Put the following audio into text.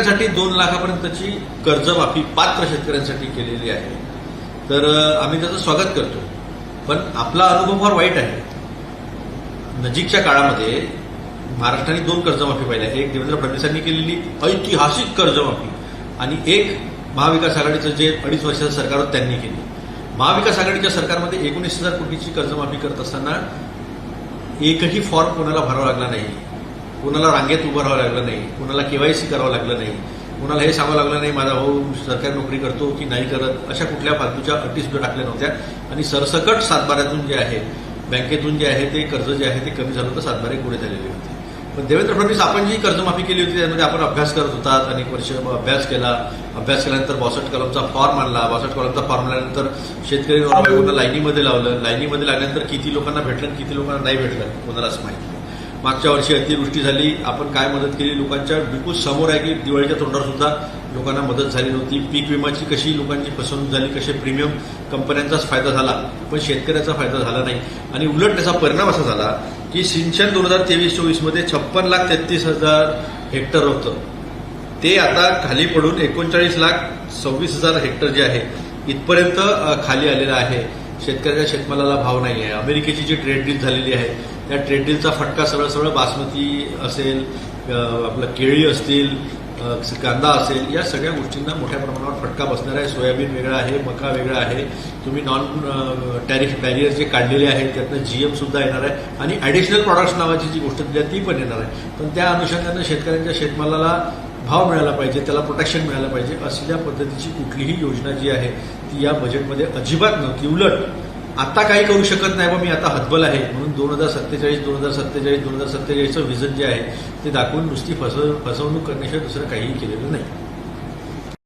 शेतकऱ्यांसाठी 2 लाखापर्यंतची कर्जमाफी पात्र शेतकऱ्यांसाठी केलेली आहे. तर आम्ही त्याचं स्वागत करतो. पण आपला अनुभव फार वाईट आहे. नजीकच्या काळामध्ये महाराष्ट्राने 2 कर्जमाफी पाहिल्या. एक देवेंद्र फडणवीसांनी केलेली ऐतिहासिक कर्जमाफी आणि एक महाविकास आघाडीचं जे 2.5 वर्षाचं सरकार होतं त्यांनी केली. महाविकास आघाडीच्या सरकारमध्ये 19,000 कोटीची कर्जमाफी करत असताना एकही फॉर्म कोणाला भरावा लागला नाही, कोणाला रांगेत उभं राहावं लागलं नाही, कोणाला केवायसी करावं लागलं नाही, कोणाला हे सांगावं लागलं नाही माझा भाऊ सरकारी नोकरी करतो की नाही करत. अशा कुठल्या फालतूच्या अटी सुद्धा टाकल्या नव्हत्या आणि सरसकट सातबाऱ्यातून जे आहे, बँकेतून जे आहे ते कर्ज जे आहे ते कमी झालं होतं, सातबारे पुढे झालेले होते. पण देवेंद्र फडणवीस आपण जी कर्जमाफी केली होती त्यामध्ये आपण अभ्यास करत होतात, अनेक वर्ष अभ्यास केल्यानंतर 62 कलमचा फॉर्म आणला. 62 कलमचा फॉर्म आल्यानंतर शेतकरी नवरा लाईनीमध्ये लावलं. लाईनीमध्ये लागल्यानंतर किती लोकांना भेटलं किती लोकांना नाही भेटलं कोणालाच माहिती नाही. मागच्या वर्षी अतिवृष्टी झाली, आपण काय मदत केली लोकांच्या बिलकुल समोर आहे की दिवाळीच्या तोंडावर सुद्धा लोकांना मदत झाली नव्हती. पीक विम्याची कशी लोकांची फसवणूक झाली, कसे प्रीमियम कंपन्यांचाच फायदा झाला पण शेतकऱ्याचा फायदा झाला नाही. आणि उलट त्याचा परिणाम असा झाला की सिंचन 2023-24 मध्ये 56,33,000 हेक्टर होतं ते आता खाली पडून 39,26,000 हेक्टर जे आहे इथपर्यंत खाली आलेलं आहे. शेतकऱ्याच्या शेतमालाला भाव नाही आहे. अमेरिकेची जी ट्रेड डील झालेली आहे त्या ट्रेड डीलचा फटका सरळ बासमती असेल, आपलं केळी असतील, कांदा असेल, या सगळ्या गोष्टींना मोठ्या प्रमाणावर फटका बसणार आहे. सोयाबीन वेगळं आहे, मका वेगळा आहे. तुम्ही नॉन टॅरिफ बॅरियर जे काढलेले आहेत त्यातनं जीएम सुद्धा येणार आहे आणि ॲडिशनल प्रॉडक्ट्स नावाची जी गोष्ट दिली आहे ती पण येणार आहे. पण त्या अनुषंगानं शेतकऱ्यांच्या शेतमालाला भाव मिळाला पाहिजे, त्याला प्रोटेक्शन मिळालं पाहिजे. असल्या पद्धतीची कुठलीही योजना जी आहे ती या बजेटमध्ये अजिबात नव्हती. उलट आता काही करू शकत नाही बा मी आता हतबल आहे म्हणून 2047-2047-2047चं व्हिजन जे आहे ते दाखवून नुसती फसवणूक करण्याशिवाय दुसरं काहीही केलेलं नाही.